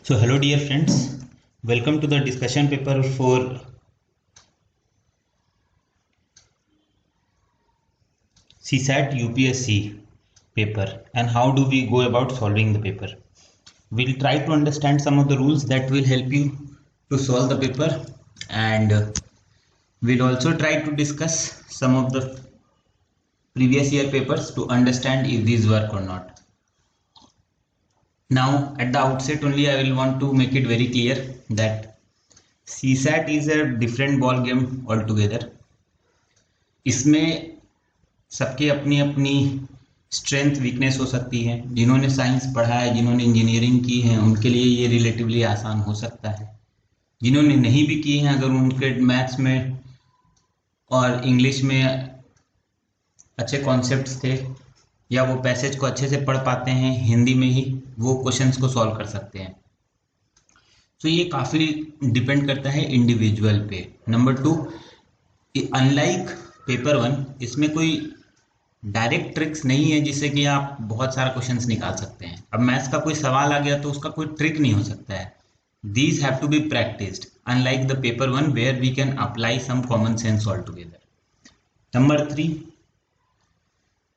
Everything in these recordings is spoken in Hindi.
So hello dear friends, welcome to the discussion paper for CSAT UPSC paper and how do we go about solving the paper. We'll try to understand some of the rules that will help you to solve the paper, and we'll also try to discuss some of the previous year papers to understand if these work or not. Now at the outset only I will want to make it very clear that CSAT is a different ball game altogether. इसमें सबकी अपनी अपनी स्ट्रेंथ वीकनेस हो सकती है। जिन्होंने साइंस पढ़ा है, जिन्होंने इंजीनियरिंग की है, उनके लिए ये रिलेटिवली आसान हो सकता है। जिन्होंने नहीं भी की है, अगर उनके मैथ्स में और इंग्लिश में अच्छे कॉन्सेप्ट्स थे या वो पैसेज को अच्छे से पढ़ पाते हैं हिंदी में ही, वो क्वेश्चंस को सॉल्व कर सकते हैं। तो ये काफ़ी डिपेंड करता है इंडिविजुअल पे। नंबर 2, अनलाइक पेपर 1, इसमें कोई डायरेक्ट ट्रिक्स नहीं है जिससे कि आप बहुत सारा क्वेश्चंस निकाल सकते हैं। अब मैथ्स का कोई सवाल आ गया तो उसका कोई ट्रिक नहीं हो सकता है। These have to be practised unlike the paper 1 where we can apply some common sense all together. Number 3,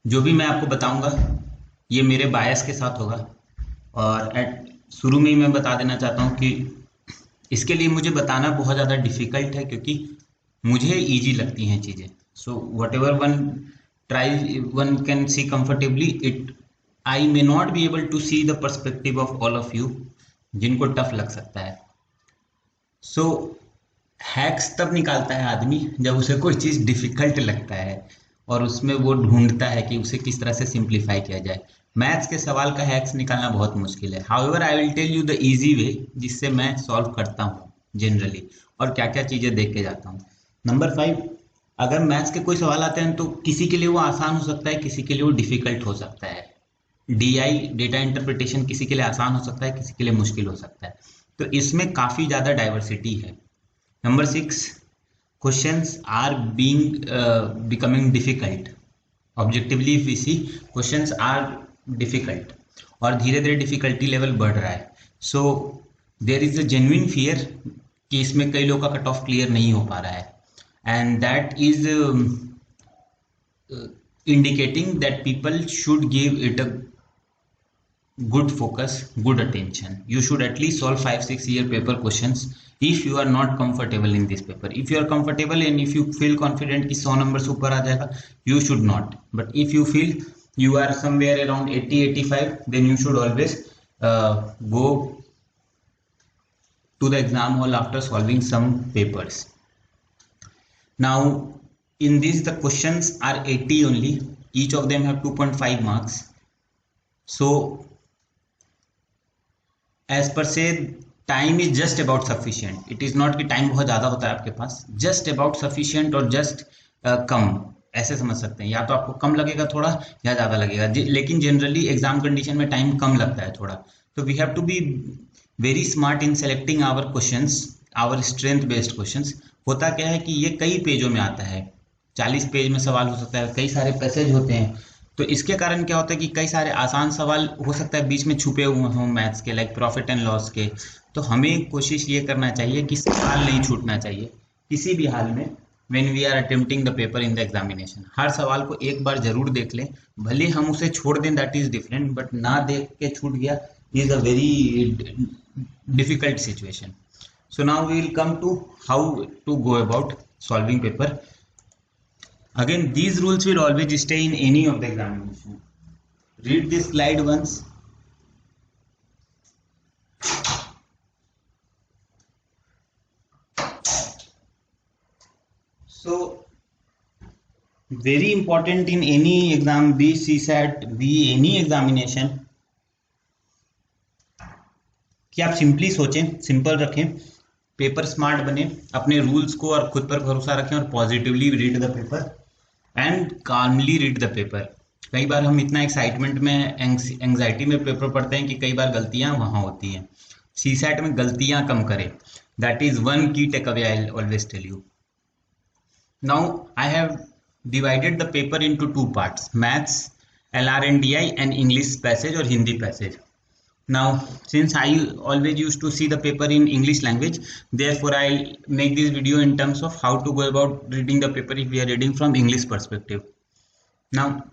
जो भी मैं आपको बताऊंगा ये मेरे बायस के साथ होगा, और शुरू में ही मैं बता देना चाहता हूँ कि इसके लिए मुझे बताना बहुत ज़्यादा डिफिकल्ट है क्योंकि मुझे ईजी लगती हैं चीज़ें। So whatever one can see comfortably it, I may not be able to see the perspective of all of you जिनको टफ लग सकता है। सो हैक्स तब निकालता है आदमी जब उसे कोई चीज़ डिफिकल्ट लगता है और उसमें वो ढूंढता है कि उसे किस तरह से सिंप्लीफाई किया जाए। मैथ्स के सवाल का हैक्स निकालना बहुत मुश्किल है। However I will tell you the easy way जिससे मैं सॉल्व करता हूँ जनरली, और क्या क्या चीज़ें देख के जाता हूँ। नंबर 5, अगर मैथ्स के कोई सवाल आते हैं तो किसी के लिए वो आसान हो सकता है, किसी के लिए वो डिफिकल्ट हो सकता है। DI डेटा इंटरप्रिटेशन किसी के लिए आसान हो सकता है, किसी के लिए मुश्किल हो सकता है। तो इसमें काफ़ी ज़्यादा डाइवर्सिटी है। Number 6, questions are becoming difficult. Objectively if we see, questions are difficult और धीरे धीरे डिफिकल्टी लेवल बढ़ रहा है। So there is a genuine fear कि इसमें कई लोगों का कट ऑफ क्लियर नहीं हो पा रहा है, and that is indicating that people should give it a good focus, good attention. You should at least solve 5-6 year paper questions if you are not comfortable in this paper. If you are comfortable and if you feel confident कि 100 नंबर से ऊपर आ जाएगा, you should not. But if you feel you are somewhere around 80-85, then you should always go to the exam hall after solving some papers. Now in this the questions are 80 only, each of them have 2.5 marks. So as per se time is just about sufficient. It is not कि टाइम बहुत ज़्यादा होता है आपके पास, just about sufficient और just कम, ऐसे समझ सकते हैं। या तो आपको कम लगेगा थोड़ा या ज़्यादा लगेगा, लेकिन जनरली एग्जाम कंडीशन में टाइम कम लगता है थोड़ा। तो we have to be very smart in selecting our questions, our strength based questions. होता क्या है कि ये कई पेजों में आता है, 40 पेज में सवाल हो सकता है, कई सारे पैसेज होते हैं। तो इसके कारण क्या होता है कि कई सारे आसान सवाल हो सकता है बीच में छुपे हुए हों मैथ्स के, लाइक प्रॉफिट एंड लॉस के। तो हमें कोशिश ये करना चाहिए कि सवाल नहीं छूटना चाहिए किसी भी हाल में। When we are attempting the paper in the examination, हर सवाल को एक बार जरूर देख लें, भले हम उसे छोड़ दें दैट इज डिफरेंट, बट ना देख के छूट गया is a very difficult situation. So now we will come to how to go about solving paper. Again, these rules will always stay in any of the examination. Read this slide once. So very important in any exam, be CSAT, be any examination, कि आप सिंपली सोचें, सिंपल रखें, पेपर स्मार्ट बने, अपने रूल्स को और खुद पर भरोसा रखें और positively read the paper and calmly read the paper. कई बार हम इतना एक्साइटमेंट में, एंग्जाइटी में पेपर पढ़ते हैं कि कई बार गलतियां वहां होती हैं. सीसैट में गलतियां कम करें, that is one key takeaway I always tell you. Now I have divided the paper into 2 parts, maths LR and DI and English passage और Hindi passage. Now, since I always used to see the paper in English language, therefore I'll make this video in terms of how to go about reading the paper if we are reading from English perspective. Now,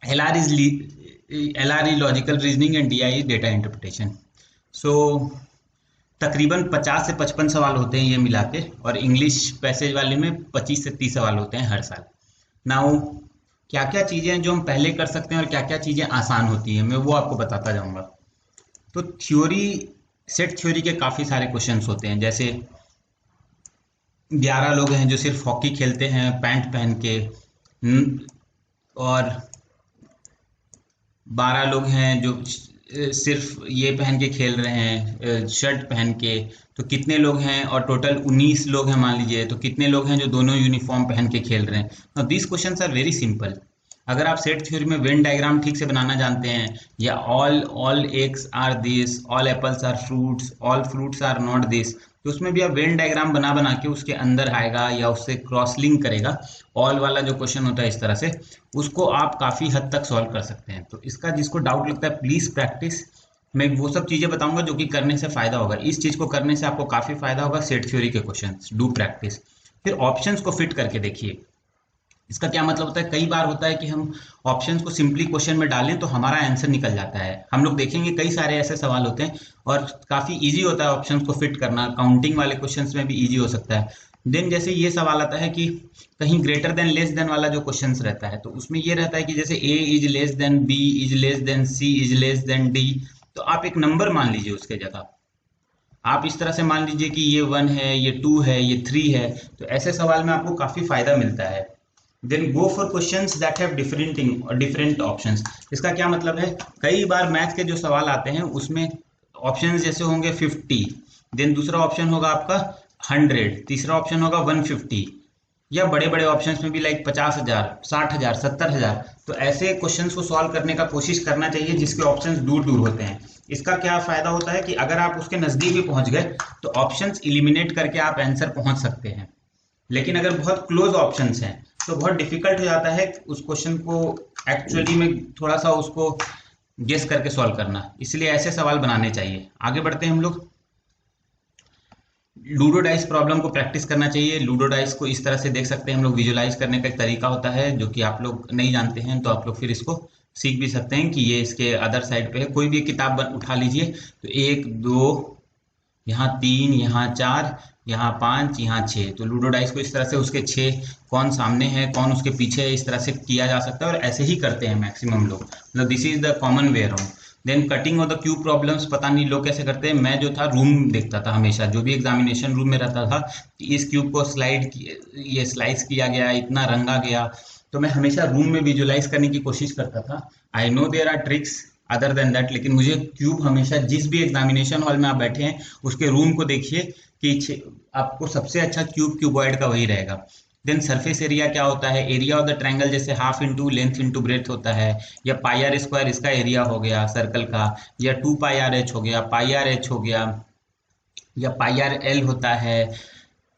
LR is logical reasoning and DI is data interpretation. So तकरीबन 50 से 55 सवाल होते हैं ये मिला के, और इंग्लिश पैसेज वाले में 25 से 30 सवाल होते हैं हर साल. नाउ क्या क्या चीज़ें हैं जो हम पहले कर सकते हैं और क्या क्या चीज़ें आसान होती हैं, मैं वो आपको बताता जाऊंगा. तो सेट थ्योरी के काफ़ी सारे क्वेश्चंस होते हैं. जैसे 11 लोग हैं जो सिर्फ हॉकी खेलते हैं पैंट पहन के, और 12 लोग हैं जो सिर्फ ये पहन के खेल रहे हैं शर्ट पहन के. तो कितने लोग हैं, और टोटल 19 लोग हैं मान लीजिए, तो कितने लोग हैं जो दोनों यूनिफॉर्म पहन के खेल रहे हैं. तो this questions are very simple. अगर आप सेट थ्योरी में वेन डायग्राम ठीक से बनाना जानते हैं, या all eggs are this, all apples are fruits, all fruits are not this, तो उसमें भी आप वेन डायग्राम बना बना के उसके अंदर आएगा या उससे क्रॉस लिंक करेगा. ऑल वाला जो क्वेश्चन होता है इस तरह से, उसको आप काफ़ी हद तक सॉल्व कर सकते हैं. तो इसका जिसको डाउट लगता है प्लीज़ प्रैक्टिस. मैं वो सब चीज़ें बताऊंगा जो कि करने से फ़ायदा होगा. इस चीज़ को करने से आपको काफ़ी फ़ायदा होगा. सेट थ्योरी के क्वेश्चन डू प्रैक्टिस. फिर ऑप्शंस को फिट करके देखिए. इसका क्या मतलब होता है, कई बार होता है कि हम ऑप्शंस को सिंपली क्वेश्चन में डालें तो हमारा आंसर निकल जाता है. हम लोग देखेंगे कई सारे ऐसे सवाल होते हैं और काफ़ी इजी होता है ऑप्शंस को फिट करना. काउंटिंग वाले क्वेश्चंस में भी इजी हो सकता है. देन जैसे ये सवाल आता है कि कहीं ग्रेटर देन लेस देन वाला जो क्वेश्चंस रहता है, तो उसमें ये रहता है कि जैसे A is less than B is less than C is less than D, तो आप एक नंबर मान लीजिए उसके जगह. आप इस तरह से मान लीजिए कि ये 1 है, ये 2 है, ये 3 है. तो ऐसे सवाल में आपको काफ़ी फायदा मिलता है. Then go for questions that have different options. इसका क्या मतलब है, कई बार मैथ्स के जो सवाल आते हैं उसमें ऑप्शंस जैसे होंगे 50, देन दूसरा ऑप्शन होगा आपका 100, तीसरा ऑप्शन होगा 150, या बड़े बड़े ऑप्शंस में भी लाइक 50,000, 60,000, 70,000. तो ऐसे क्वेश्चंस को सॉल्व करने का कोशिश करना चाहिए जिसके ऑप्शंस दूर दूर होते हैं. इसका क्या फायदा होता है कि अगर आप उसके नज़दीक भी पहुंच गए तो ऑप्शंस इलिमिनेट करके आप आंसर पहुंच सकते हैं. लेकिन अगर बहुत क्लोज ऑप्शंस हैं तो बहुत डिफिकल्ट हो जाता है उस क्वेश्चन को एक्चुअली में थोड़ा सा उसको गेस करके सॉल्व करना. इसलिए ऐसे सवाल बनाने चाहिए. आगे बढ़ते हैं हम लोग. लूडो डाइस प्रॉब्लम को प्रैक्टिस करना चाहिए. लूडो डाइस को इस तरह से देख सकते हैं हम लोग. विजुलाइज करने का एक तरीका होता है जो कि आप लोग नहीं जानते हैं, तो आप लोग फिर इसको सीख भी सकते हैं कि ये इसके अदर साइड पे है. कोई भी किताब उठा लीजिए, तो 1 2 यहाँ 3 यहाँ 4 यहाँ 5 यहाँ 6, तो लूडो डाइस को इस तरह से उसके 6 कौन सामने है कौन उसके पीछे है इस तरह से किया जा सकता है. और ऐसे ही करते हैं मैक्सिमम लोग, मतलब this is the common way around. Then cutting of the cube problems, पता नहीं लोग कैसे करते हैं. मैं जो था रूम देखता था हमेशा, जो भी एग्जामिनेशन रूम में रहता था कि इस क्यूब को ये स्लाइस किया गया, इतना रंगा गया, तो मैं हमेशा रूम में विजुलाइज करने की कोशिश करता था. I know there are tricks other than that, लेकिन मुझे क्यूब हमेशा, जिस भी एग्जामिनेशन हॉल में आप बैठे हैं उसके रूम को देखिए कि आपको सबसे अच्छा क्यूब क्यूबॉइड का वही रहेगा. देन सरफेस एरिया क्या होता है, एरिया ऑफ द ट्रायंगल जैसे half into length into breadth होता है, या पाई आर स्क्वायर इसका एरिया हो गया सर्कल का, या 2 पाई आर एच हो गया, पाई आर एच हो गया, या पाई आर एल होता है,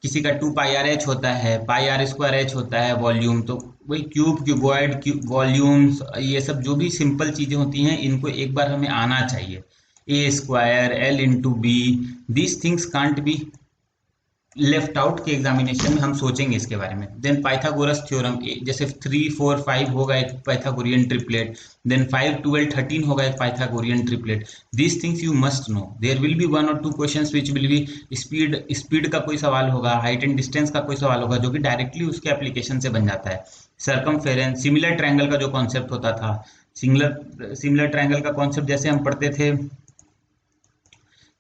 किसी का 2 पाई आर एच होता है, पाई आर स्क्वायर एच होता है वॉल्यूम. तो वही क्यूब क्यूबॉइड वॉल्यूम्स, ये सब जो भी सिंपल चीज़ें होती हैं इनको एक बार हमें आना चाहिए. A square L into B, these things can't be left out के एग्जामिनेशन में, हम सोचेंगे इसके बारे में. देन पाइथागोरस थ्योरम, जैसे 3 4 5 होगा एक पाइथागोरियन ट्रिपलेट, देन 5 12 13 होगा एक Pythagorean triplet. These things you must know. There will be 1 और 2 questions which will be speed का कोई सवाल होगा, हाइट एंड डिस्टेंस का कोई सवाल होगा जो कि डायरेक्टली उसके एप्लीकेशन से बन जाता है. सरकमफेरेंस, सिमिलर ट्रायंगल का जो कॉन्सेप्ट होता था, सिमिलर ट्रायंगल का कॉन्सेप्ट जैसे हम पढ़ते थे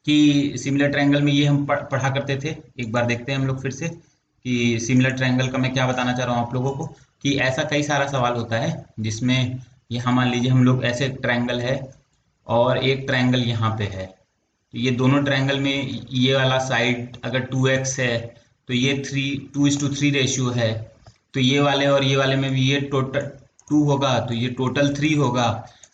कि सिमिलर ट्रायंगल में ये हम पढ़ा करते थे. एक बार देखते हैं हम लोग फिर से कि सिमिलर ट्रायंगल का मैं क्या बताना चाह रहा हूँ आप लोगों को, कि ऐसा कई सारा सवाल होता है जिसमें यहाँ मान लीजिए हम लोग ऐसे ट्रायंगल है और एक ट्रायंगल यहाँ पे है, तो ये दोनों ट्रायंगल में ये वाला साइड अगर 2x है तो ये 2:3 रेशियो है, तो ये वाले और ये वाले में भी ये टोटल 2 होगा तो ये टोटल 3 होगा,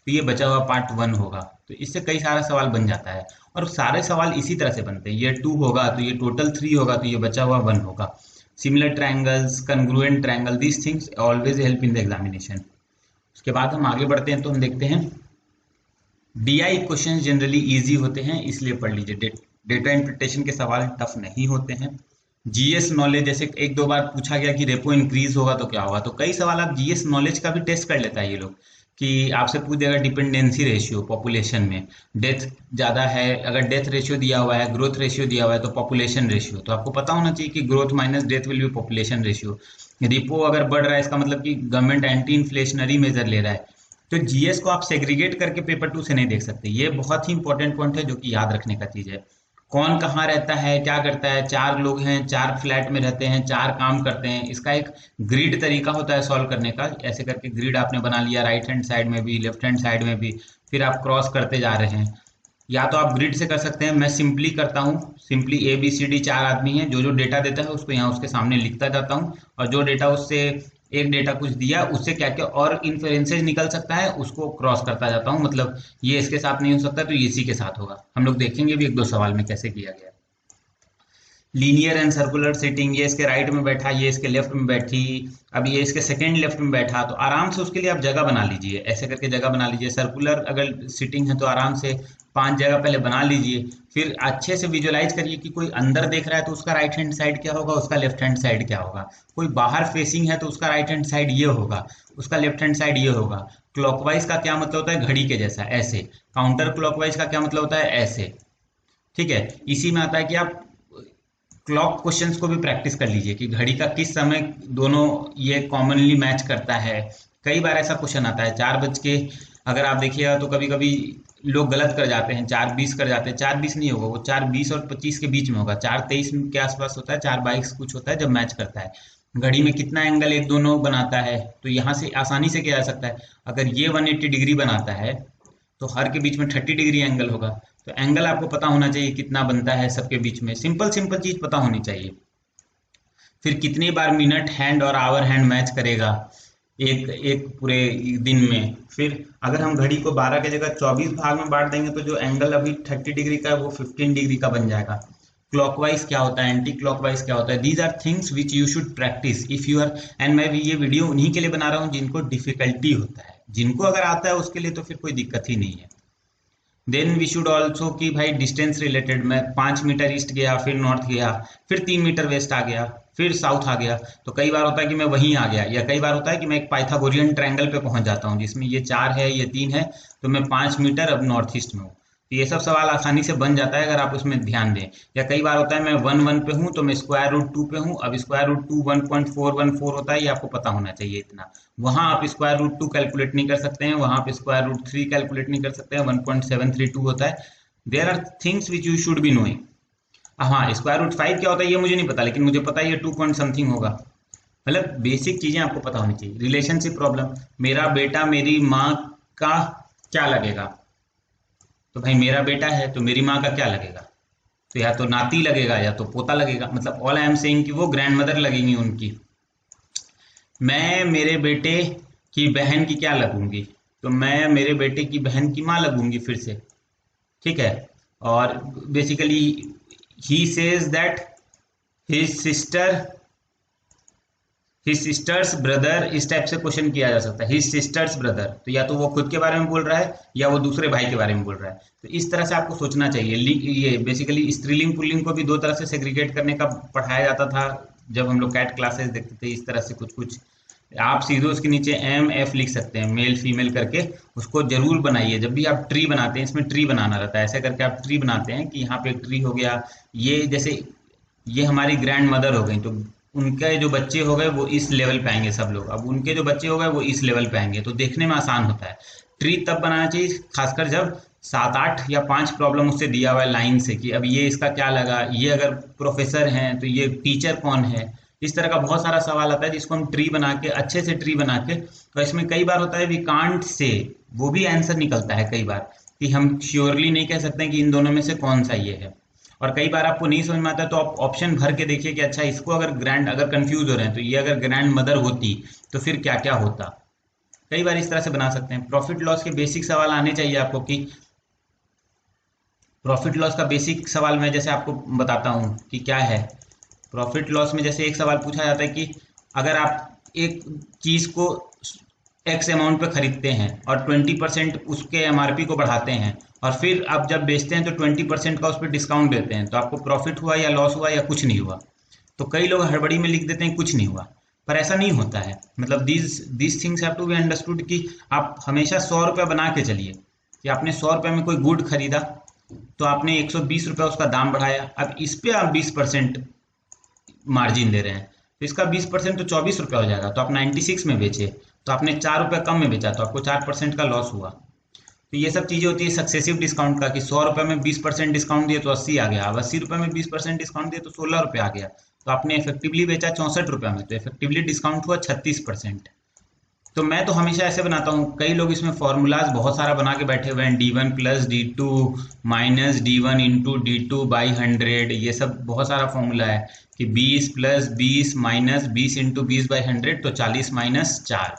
तो ये बचा हुआ पार्ट 1 होगा. तो इससे कई सारा सवाल बन जाता है और सारे सवाल इसी तरह से बनते हैं. ये 2 होगा तो ये टोटल 3 होगा, तो ये बचा हुआ 1 होगा. Similar triangles, congruent triangle, these things always help in the examination. उसके बाद हम आगे बढ़ते हैं तो हम देखते हैं डीआई क्वेश्चन जनरली इजी होते हैं, इसलिए पढ़ लीजिए। डेटा इंटरप्रिटेशन के सवाल टफ नहीं होते हैं। जीएस नॉलेज, जैसे एक दो बार पूछा गया कि रेपो इंक्रीज होगा तो क्या होगा, तो कई सवाल आप जीएस नॉलेज का भी टेस्ट कर लेता है ये लोग, कि आपसे पूछ देगा डिपेंडेंसी रेशियो पॉपुलेशन में, डेथ ज़्यादा है, अगर डेथ रेशियो दिया हुआ है, ग्रोथ रेशियो दिया हुआ है, तो पॉपुलेशन रेशियो, तो आपको पता होना चाहिए कि growth minus death will be population ratio. Repo अगर बढ़ रहा है, इसका मतलब कि गवर्नमेंट एंटी इन्फ्लेशनरी मेजर ले रहा है। तो जीएस को आप सेग्रीगेट करके पेपर 2 से नहीं देख सकते, ये बहुत ही इंपॉर्टेंट पॉइंट है जो कि याद रखने का चीज़ है। कौन कहाँ रहता है, क्या करता है, 4 लोग हैं, 4 फ्लैट में रहते हैं, 4 काम करते हैं, इसका एक ग्रिड तरीका होता है सॉल्व करने का। ऐसे करके ग्रिड आपने बना लिया, राइट हैंड साइड में भी, लेफ्ट हैंड साइड में भी, फिर आप क्रॉस करते जा रहे हैं। या तो आप ग्रिड से कर सकते हैं, मैं सिंपली करता हूँ, simply A B C D 4 आदमी हैं, जो जो डेटा देता है उसको यहाँ उसके सामने लिखता जाता हूँ, और जो डेटा उससे एक डेटा कुछ दिया उससे क्या क्या और इन्फेरेंसेज निकल सकता है उसको क्रॉस करता जाता हूँ। मतलब ये इसके साथ नहीं हो सकता तो ये इसी के साथ होगा। हम लोग देखेंगे भी एक दो सवाल में कैसे किया गया। लीनियर एंड सर्कुलर सीटिंग, ये इसके राइट में बैठा, ये इसके लेफ्ट में बैठी, अब ये इसके सेकंड लेफ्ट में बैठा, तो आराम से उसके लिए आप जगह बना लीजिए, ऐसे करके जगह बना लीजिए। सर्कुलर अगर सीटिंग है तो आराम से 5 जगह पहले बना लीजिए, फिर अच्छे से विजुअलाइज करिए कि कोई अंदर देख रहा है तो उसका राइट हैंड साइड क्या होगा, उसका लेफ्ट हैंड साइड क्या होगा। कोई बाहर फेसिंग है तो उसका राइट हैंड साइड ये होगा, उसका लेफ्ट हैंड साइड ये होगा। क्लॉकवाइज का क्या मतलब होता है, घड़ी के जैसा ऐसे। काउंटर क्लॉकवाइज का क्या मतलब होता है, ऐसे। ठीक है, इसी में आता है कि आप क्लॉक क्वेश्चंस को भी प्रैक्टिस कर लीजिए कि घड़ी का किस समय दोनों ये कॉमनली मैच करता है। कई बार ऐसा क्वेश्चन आता है 4 बज के, अगर आप देखिएगा तो कभी कभी लोग गलत कर जाते हैं, 4:20 कर जाते हैं। 4:20 नहीं होगा, वो 4:20 और 25 के बीच में होगा, 4:23 के आसपास होता है, 4:22 कुछ होता है जब मैच करता है। घड़ी में कितना एंगल एक दोनों बनाता है, तो यहाँ से आसानी से किया जा सकता है। अगर ये 180 डिग्री बनाता है तो हर के बीच में 30 डिग्री एंगल होगा, तो एंगल आपको पता होना चाहिए कितना बनता है सबके बीच में, सिंपल सिंपल चीज पता होनी चाहिए। फिर कितनी बार मिनट हैंड और आवर हैंड मैच करेगा एक एक पूरे दिन में। फिर अगर हम घड़ी को 12 की जगह 24 भाग में बांट देंगे तो जो एंगल अभी 30 डिग्री का है वो 15 डिग्री का बन जाएगा। क्लॉकवाइज क्या होता है, एंटी क्लॉकवाइज क्या होता है, these are things which you should practise if you are. And मैं भी ये वीडियो उन्हीं के लिए बना रहा हूँ जिनको डिफिकल्टी होता है, जिनको अगर आता है उसके लिए तो फिर कोई दिक्कत ही नहीं है। देन वी शुड ऑल्सो कि भाई डिस्टेंस रिलेटेड, मैं 5 मीटर ईस्ट गया, फिर नॉर्थ गया, फिर 3 मीटर वेस्ट आ गया, फिर साउथ आ गया, तो कई बार होता है कि मैं वहीं आ गया, या कई बार होता है कि मैं एक पाइथागोरियन ट्रायंगल पे पहुंच जाता हूँ जिसमें ये 4 है ये 3 है, तो मैं 5 मीटर अब नॉर्थ ईस्ट में हूँ। तो ये सब सवाल आसानी से बन जाता है अगर आप उसमें ध्यान दें। या कई बार होता है मैं 1 पे हूँ तो मैं √2 पे हूँ, अब √2 1.414 होता है, ये आपको पता होना चाहिए इतना। वहां आप √2 कैलकुलेट नहीं कर सकते हैं, वहां आप √3 कैलकुलेट नहीं कर सकते हैं, 1.732 होता है। There are things which you should be knowing. हाँ, √5 क्या होता है ये मुझे नहीं पता, लेकिन मुझे पता है ये 2 पॉइंट समथिंग होगा। मतलब बेसिक चीजें आपको पता होनी चाहिए। रिलेशनशिप प्रॉब्लम, मेरा बेटा मेरी माँ का क्या लगेगा, तो भाई मेरा बेटा है तो मेरी माँ का क्या लगेगा, तो या तो नाती लगेगा या तो पोता लगेगा। मतलब ऑल आई एम सेइंग कि वो ग्रैंड मदर लगेंगी उनकी। मैं मेरे बेटे की बहन की क्या लगूंगी, तो मैं मेरे बेटे की बहन की माँ लगूंगी फिर से। ठीक है, और basically he says that his sister his sisters brother, इस टाइप से क्वेश्चन किया जा सकता है। हिज सिस्टर्स ब्रदर, तो या तो वो खुद के बारे में बोल रहा है या वो दूसरे भाई के बारे में बोल रहा है। तो इस तरह से आपको सोचना चाहिए। ये बेसिकली स्त्रीलिंग पुल्लिंग को भी 2 तरह से सेग्रीगेट करने का पढ़ाया जाता था जब हम लोग कैट क्लासेस देखते थे। इस तरह से कुछ कुछ आप सीधे उसके नीचे M F लिख सकते हैं, मेल फीमेल करके, उसको जरूर बनाइए। जब भी आप ट्री बनाते हैं, इसमें ट्री बनाना रहता है, ऐसे करके आप ट्री बनाते हैं कि यहाँ पे एक ट्री हो गया, ये जैसे ये हमारी ग्रैंड मदर हो गई, तो उनके जो बच्चे हो गए वो इस लेवल पे आएंगे सब लोग, अब उनके जो बच्चे हो गए वो इस लेवल पे आएंगे, तो देखने में आसान होता है। ट्री तब बनाना चाहिए खासकर जब 7 8 या 5 प्रॉब्लम उससे दिया हुआ है लाइन से, कि अब ये इसका क्या लगा, ये अगर प्रोफेसर हैं तो ये टीचर कौन है। इस तरह का बहुत सारा सवाल आता है जिसको हम ट्री बना के, अच्छे से ट्री बना के, तो इसमें कई बार होता है वी कांट से, वो भी आंसर निकलता है कई बार, कि हम श्योरली नहीं कह सकते कि इन दोनों में से कौन सा ये है। और कई बार आपको नहीं समझ में आता है तो आप ऑप्शन भर के देखिए कि अच्छा इसको अगर कंफ्यूज हो रहे हैं तो ये अगर ग्रैंड मदर होती तो फिर क्या क्या होता। कई बार इस तरह से बना सकते हैं। प्रॉफिट लॉस के बेसिक सवाल आने चाहिए आपको, कि प्रॉफिट लॉस का बेसिक सवाल मैं जैसे आपको बताता हूँ कि क्या है। प्रॉफिट लॉस में जैसे एक सवाल पूछा जाता है कि अगर आप एक चीज को एक्स अमाउंट पे खरीदते हैं और 20% उसके एमआरपी को बढ़ाते हैं, और फिर आप जब बेचते हैं तो 20% का उस पर डिस्काउंट देते हैं, तो आपको प्रॉफिट हुआ या लॉस हुआ या कुछ नहीं हुआ। तो कई लोग हड़बड़ी में लिख देते हैं कुछ नहीं हुआ, पर ऐसा नहीं होता है। मतलब these things have to be understood कि आप हमेशा 100 रुपये बना के चलिए, कि आपने 100 रुपये में कोई गुड खरीदा तो आपने 120 रुपये उसका दाम बढ़ाया, अब इस पे आप 20% मार्जिन दे रहे हैं, तो इसका 20% तो 24 रुपये हो जाएगा, तो आप 96 में बेचे, तो आपने 4 रुपये कम में बेचा, तो आपको 4% का लॉस हुआ। तो ये सब चीज़ें होती है सक्सेसिव डिस्काउंट का, कि 100 रुपये में 20% डिस्काउंट दिए तो 80 आ गया, अब 80 रुपये में 20% डिस्काउंट दिए तो 16 रुपये आ गया, तो आपने इफेक्टिवली बेचा 64 रुपये में, तो इफेक्टिवली डिस्काउंट हुआ 36%। तो मैं तो हमेशा ऐसे बनाता हूँ, कई लोग इसमें फॉर्मूलाज बहुत सारा बना के बैठे हुए हैं, D1 plus D2 minus D1 into D2 by 100, ये सब बहुत सारा फॉर्मूला है कि 20 प्लस 20 माइनस 20 इंटू 20 बाई 100, तो 40 माइनस 4,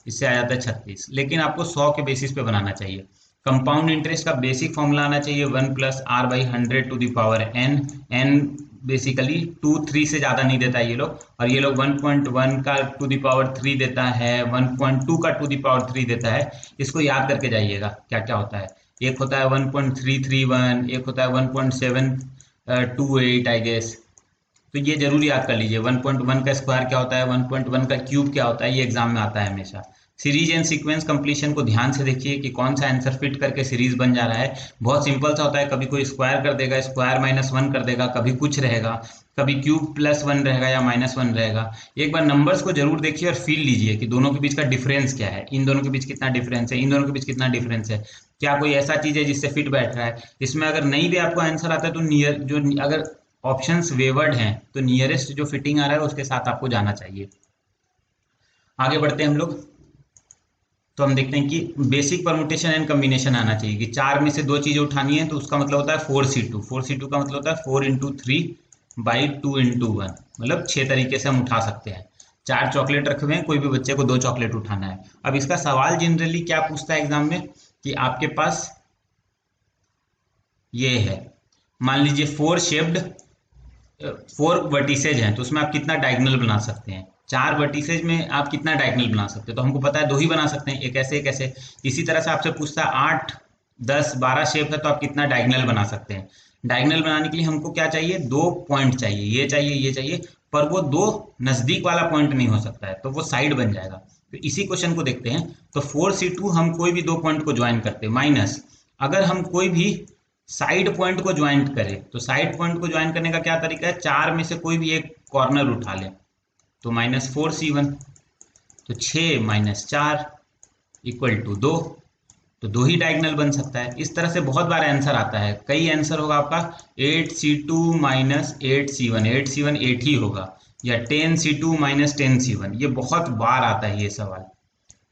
इससे आ जाता है 36। लेकिन आपको 100 के बेसिस पे बनाना चाहिए। कंपाउंड इंटरेस्ट का बेसिक फॉर्मूला आना चाहिए 1 plus r by 100 to the power n. N basically 2 3 से ज़्यादा नहीं देता ये लोग, और ये लोग 1.1 का टू द पावर 3 देता है, 1.2 का टू द पावर 3 देता है। इसको याद करके जाइएगा क्या क्या होता है। एक होता है 1.331, एक होता है 1.728 आई गेस, तो ये जरूर याद कर लीजिए। 1.1 का स्क्वायर क्या होता है, 1.1 का क्यूब क्या होता है, ये एग्जाम में आता है हमेशा। सीरीज एंड सीक्वेंस कंप्लीशन को ध्यान से देखिए कि कौन सा आंसर फिट करके सीरीज बन जा रहा है। बहुत सिंपल सा होता है, कभी कोई स्क्वायर कर देगा, स्क्वायर -1 कर देगा, कभी कुछ रहेगा, कभी क्यूब +1 रहेगा या -1 रहेगा। एक बार नंबर्स को जरूर देखिए और फील लीजिए कि दोनों के बीच का डिफरेंस क्या है, इन दोनों के बीच कितना डिफरेंस है, इन दोनों के बीच कितना डिफरेंस है, क्या कोई ऐसा चीज है जिससे फिट बैठ रहा है। इसमें अगर नहीं भी आपको आंसर आता है तो नियर जो अगर ऑप्शंस वेवर्ड हैं तो नियरेस्ट जो फिटिंग आ रहा है उसके साथ आपको जाना चाहिए। आगे बढ़ते हैं हम लोग, तो हम देखते हैं कि बेसिक परमुटेशन एंड कम्बिनेशन आना चाहिए कि 4 में से 2 चीजें उठानी है, तो उसका मतलब होता है 4C2। 4C2 का मतलब होता है 4 इंटू 3 बाई 2 इंटू 1, मतलब 6 तरीके से हम उठा सकते हैं। 4 चॉकलेट रखे हुए हैं, कोई भी बच्चे को 2 चॉकलेट उठाना है। अब इसका सवाल जनरली क्या पूछता है एग्जाम में कि आपके पास ये है, मान लीजिए 4 वर्टिसेज हैं, तो उसमें आप कितना डायगोनल बना सकते हैं। 4 वर्टिसेज में आप कितना डायगोनल बना सकते हैं, तो हमको पता है 2 ही बना सकते हैं, एक ऐसे एक ऐसे। इसी तरह से आपसे पूछता है 8 10 12 शेप है, तो आप कितना डायगोनल बना सकते हैं। डायगोनल बनाने के लिए हमको क्या चाहिए, 2 पॉइंट चाहिए, ये चाहिए ये चाहिए, पर वो 2 नजदीक वाला पॉइंट नहीं हो सकता है, तो वो साइड बन जाएगा। तो इसी क्वेश्चन को देखते हैं। तो 4C2 हम कोई भी 2 पॉइंट को ज्वाइन करते हैं, माइनस अगर हम कोई भी साइड पॉइंट को ज्वाइंट करें, तो साइड पॉइंट को ज्वाइन करने का क्या तरीका है, 4 में से कोई भी एक कॉर्नर उठा लें, तो -4C1, तो 6 माइनस 4 इक्वल टू 2, तो 2 ही डायगोनल बन सकता है। इस तरह से बहुत बार आंसर आता है, कई आंसर होगा आपका 8C2 माइनस 8C1, 8C1 8 ही होगा, या 10C2 माइनस 10C1, ये बहुत बार आता है ये सवाल।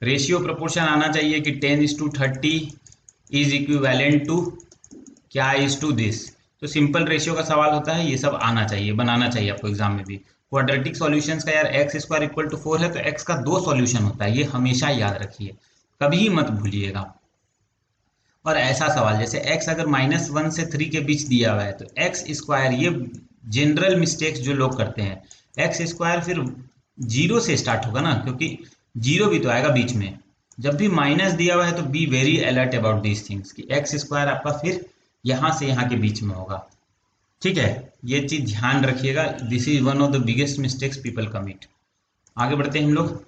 रेशियो प्रोपोर्शन आना चाहिए कि 10:30 इज इक्विवेलेंट टू क्या, इज टू दिस। तो सिंपल रेशियो का सवाल होता है, ये सब आना चाहिए, बनाना चाहिए आपको एग्जाम में भी। क्वाड्रेटिक सॉल्यूशंस का यार x² इक्वल टू 4 है, तो x का 2 सॉल्यूशन होता है, ये हमेशा याद रखिए, कभी मत भूलिएगा। और ऐसा सवाल जैसे x अगर -1 से 3 के बीच दिया हुआ है, तो x², ये जनरल मिस्टेक्स जो लोग करते हैं, x² फिर 0 से स्टार्ट होगा ना, क्योंकि 0 भी तो आएगा बीच में। जब भी माइनस दिया हुआ है तो be very alert about these things कि x² आपका फिर यहां से यहां के बीच में होगा, ठीक है, ये चीज ध्यान रखिएगा। This is one of the biggest mistakes people commit. आगे बढ़ते हैं हम लोग।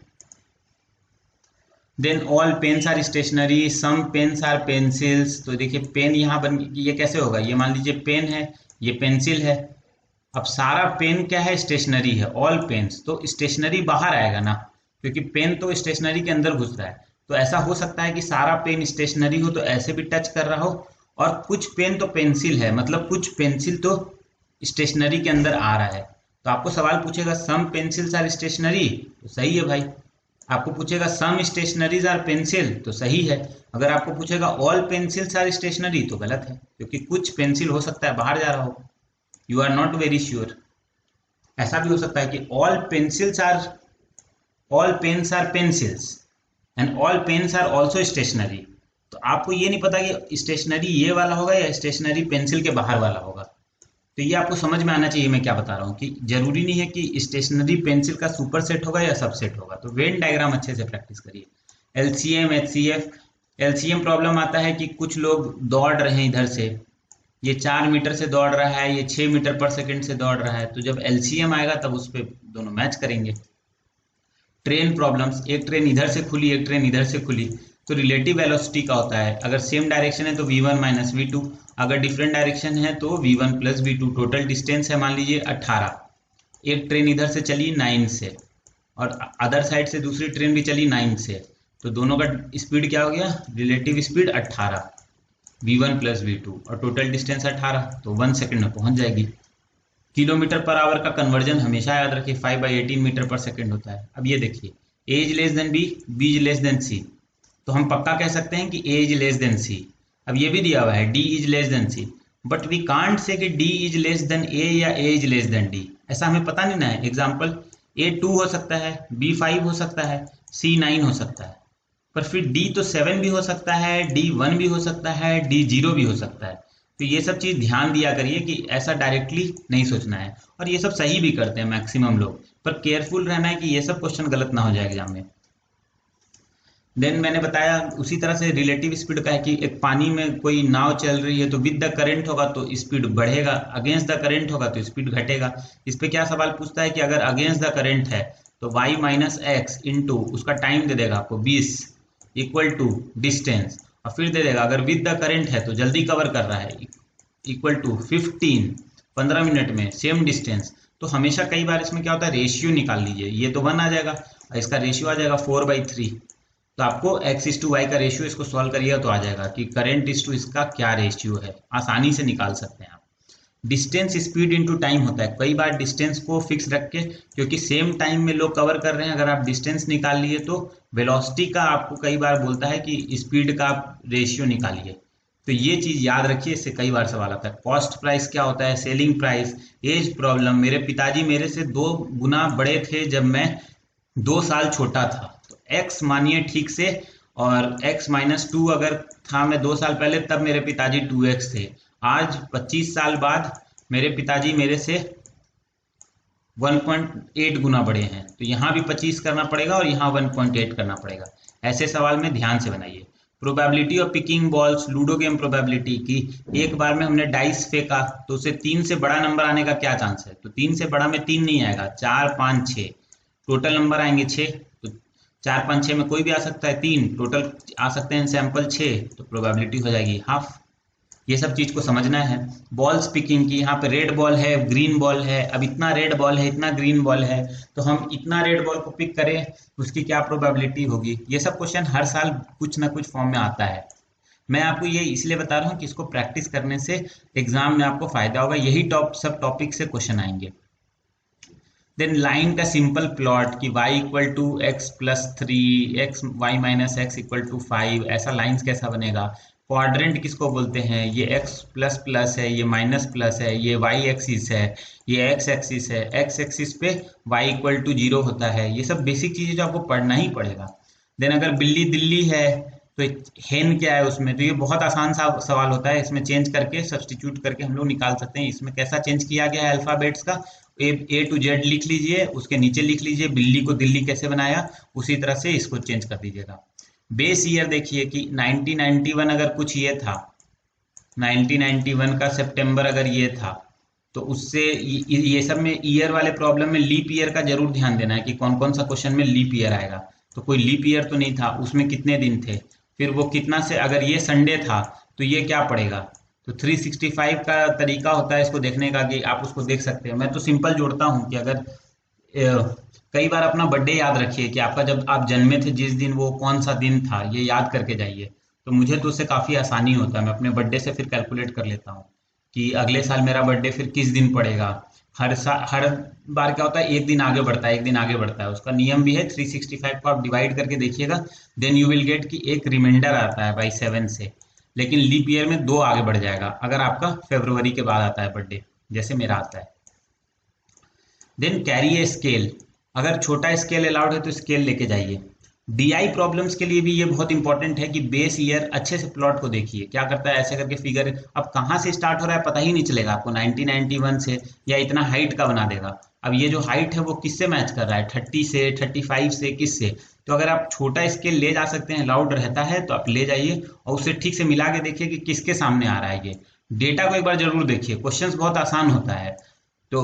Then all pens are stationery, some pens are pencils. तो देखिए पेन यहाँ बन, ये कैसे होगा, ये मान लीजिए पेन है, ये पेंसिल है। अब सारा पेन क्या है, स्टेशनरी है, ऑल पेन्स, तो स्टेशनरी बाहर आएगा ना, क्योंकि पेन तो स्टेशनरी के अंदर घुस रहा है। तो ऐसा हो सकता है कि सारा पेन स्टेशनरी हो तो ऐसे भी टच कर रहा हो, और कुछ पेन तो पेंसिल है, मतलब कुछ पेंसिल तो स्टेशनरी के अंदर आ रहा है। तो आपको सवाल पूछेगा सम पेंसिल्स आर स्टेशनरी, तो सही है भाई। आपको पूछेगा सम स्टेशनरीज आर पेंसिल, तो सही है। अगर आपको पूछेगा ऑल पेंसिल्स आर स्टेशनरी, तो गलत है, क्योंकि कुछ पेंसिल हो सकता है बाहर जा रहा हो, you are not very sure. ऐसा भी हो सकता है कि all pens are pencils and all pens are also stationery. तो आपको ये नहीं पता कि स्टेशनरी ये वाला होगा या स्टेशनरी पेंसिल के बाहर वाला होगा। तो ये आपको समझ में आना चाहिए मैं क्या बता रहा हूँ, कि जरूरी नहीं है कि स्टेशनरी पेंसिल का सुपर सेट होगा या सबसेट होगा। तो वेन डायग्राम अच्छे से प्रैक्टिस करिए। LCM HCF। LCM प्रॉब्लम आता है कि कुछ लोग दौड़ रहे हैं इधर से, ये 4 मीटर से दौड़ रहा है, ये 6 मीटर पर सेकंड से दौड़ रहा है, तो जब LCM आएगा तब उस पर दोनों मैच करेंगे। ट्रेन प्रॉब्लम्स, एक ट्रेन इधर से खुली, एक ट्रेन इधर से खुली, तो रिलेटिव वेलोसिटी का होता है, अगर सेम डायरेक्शन है तो v1 माइनस v2, अगर डिफरेंट डायरेक्शन है तो v1 plus v2। Total distance है मान लीजिए 18, एक ट्रेन इधर से चली 9 से और अदर साइड से दूसरी ट्रेन भी चली 9 से, तो दोनों का स्पीड क्या हो गया, relative speed 18, v1 plus v2, और टोटल डिस्टेंस 18, तो 1 सेकंड में पहुंच जाएगी। किलोमीटर पर आवर का कन्वर्जन हमेशा याद रखिए 5/18 मीटर पर सेकंड होता है। अब ये देखिए a is less than b, b is less than c, तो हम पक्का कह सकते हैं कि a is less than c। अब ये भी दिया हुआ है d is less than c, but we can't say कि d is less than a या a is less than d, ऐसा हमें पता नहीं ना है। एग्जाम्पल a 2 हो सकता है, b 5 हो सकता है, c 9 हो सकता है, पर फिर d तो 7 भी हो सकता है, d 1 भी हो सकता है, d 0 भी हो सकता है। तो ये सब चीज ध्यान दिया करिए कि ऐसा डायरेक्टली नहीं सोचना है, और ये सब सही भी करते हैं मैक्सिमम लोग, पर केयरफुल रहना है कि ये सब क्वेश्चन गलत ना हो जाए एग्जाम में। देन मैंने बताया उसी तरह से रिलेटिव स्पीड का है कि एक पानी में कोई नाव चल रही है तो विद द करंट होगा तो स्पीड बढ़ेगा, अगेंस्ट द करंट होगा तो स्पीड घटेगा। इस पे क्या सवाल पूछता है कि अगर अगेंस्ट द करंट है तो y माइनस एक्स इंटू उसका टाइम दे देगा आपको 20 इक्वल टू डिस्टेंस, और फिर दे देगा अगर विद द करंट है तो जल्दी कवर कर रहा है इक्वल टू 15 मिनट में सेम डिस्टेंस। तो हमेशा कई बार इसमें क्या होता है, रेशियो निकाल लीजिए, ये तो 1 आ जाएगा और इसका रेशियो आ जाएगा 4/3, तो आपको x:y का रेशियो इसको सॉल्व करिएगा तो आ जाएगा कि करंट इज टू इसका क्या रेशियो है, आसानी से निकाल सकते हैं आप। डिस्टेंस स्पीड इनटू टाइम होता है, कई बार डिस्टेंस को फिक्स रख के, क्योंकि सेम टाइम में लोग कवर कर रहे हैं, अगर आप डिस्टेंस निकाल लिए तो वेलोसिटी का आपको कई बार बोलता है कि स्पीड का आप रेशियो निकालिए, तो ये चीज याद रखिए, इससे कई बार सवाल आता है। कॉस्ट प्राइस क्या होता है, सेलिंग प्राइस, एज प्रॉब्लम, मेरे पिताजी मेरे से 2 गुना बड़े थे जब मैं 2 साल छोटा था, तो x मानिए ठीक से, और x माइनस 2 अगर था मैं 2 साल पहले तब मेरे पिताजी 2x थे, आज 25 साल बाद मेरे पिताजी मेरे से 1.8 गुना बड़े हैं, तो यहाँ भी 25 करना पड़ेगा और यहाँ 1.8 करना पड़ेगा। ऐसे सवाल में ध्यान से बनाइए। Probability of picking balls, ludo game probability की एक बार में हमने डाइस फेंका तो उसे 3 से बड़ा नंबर आने का क्या चांस है, तो 3 से बड़ा में 3 नहीं आएगा, 4 5 6 टोटल नंबर आएंगे 6, तो 4 5 6 में कोई भी आ सकता है, 3 टोटल आ सकते हैं सैंपल 6, तो प्रोबेबिलिटी हो जाएगी हाफ। ये सब चीज को समझना है। बॉल्स पिकिंग की, यहाँ पे रेड बॉल है, ग्रीन बॉल है, अब इतना रेड बॉल है, इतना ग्रीन बॉल है, तो हम इतना रेड बॉल को पिक करें उसकी क्या प्रोबेबिलिटी होगी। ये सब क्वेश्चन हर साल कुछ ना कुछ फॉर्म में आता है। मैं आपको ये इसलिए बता रहा हूँ कि इसको प्रैक्टिस करने से एग्जाम में आपको फायदा होगा, यही सब टॉपिक से क्वेश्चन आएंगे। देन लाइन का सिंपल प्लॉट कि y equal to x plus 3 x y minus x equal to 5, ऐसा लाइंस कैसा बनेगा। क्वाड्रेंट किसको बोलते हैं, ये x प्लस प्लस है, ये माइनस प्लस है, ये y एक्सिस है, ये x एक्सिस है, x एक्सिस पे y इक्वल टू 0 होता है। ये सब बेसिक चीजें जो आपको पढ़ना ही पड़ेगा। देन अगर बिल्ली दिल्ली है तो हेन क्या है उसमें, तो ये बहुत आसान सा सवाल होता है, इसमें चेंज करके सब्सटीट्यूट करके हम लोग निकाल सकते हैं। इसमें कैसा चेंज किया गया है अल्फाबेट्स का, ए टू जेड लिख लीजिए, उसके नीचे लिख लीजिए बिल्ली को दिल्ली कैसे बनाया, उसी तरह से इसको चेंज कर दीजिएगा। बेस ईयर देखिए कि 1991 अगर कुछ ये था, 1991 का सितंबर अगर ये था, तो उससे ये सब में ईयर वाले प्रॉब्लम में लीप ईयर का जरूर ध्यान देना है कि कौन कौन सा क्वेश्चन में लीप ईयर आएगा। तो कोई लीप ईयर तो नहीं था, उसमें कितने दिन थे, फिर वो कितना से, अगर ये संडे था तो ये क्या पड़ेगा। तो 365 का तरीका होता है इसको देखने का कि आप उसको देख सकते हैं। मैं तो सिंपल जोड़ता हूँ कि अगर कई बार अपना बर्थडे याद रखिए कि आपका जब आप जन्मे थे जिस दिन वो कौन सा दिन था, ये याद करके जाइए, तो मुझे तो उससे काफ़ी आसानी होता है। मैं अपने बर्थडे से फिर कैलकुलेट कर लेता हूँ कि अगले साल मेरा बर्थडे फिर किस दिन पड़ेगा। हर बार क्या होता है, एक दिन आगे बढ़ता है, एक दिन आगे बढ़ता है, उसका नियम भी है। 365 को आप डिवाइड करके देखिएगा, देन यू विल गेट कि एक रिमाइंडर आता है बाई 7 से, लेकिन लीप ईयर में 2 आगे बढ़ जाएगा अगर आपका फरवरी के बाद आता है बर्थडे, जैसे मेरा आता है। देन कैरी ए स्केल, अगर छोटा स्केल अलाउड है तो स्केल लेके जाइए। डीआई प्रॉब्लम्स के लिए भी ये बहुत इंपॉर्टेंट है कि बेस ईयर अच्छे से प्लॉट को देखिए, क्या करता है ऐसे करके फिगर अब कहाँ से स्टार्ट हो रहा है पता ही नहीं चलेगा आपको, 1991 से या इतना हाइट का बना देगा। अब ये जो हाइट है वो किससे मैच कर रहा है, 30 से, 35 से, किससे? तो अगर आप छोटा स्केल ले जा सकते हैं, लाउड रहता है तो आप ले जाइए और उससे ठीक से मिला के देखिए कि किसके सामने आ रहा है। ये डेटा को एक बार जरूर देखिए, क्वेश्चंस बहुत आसान होता है। तो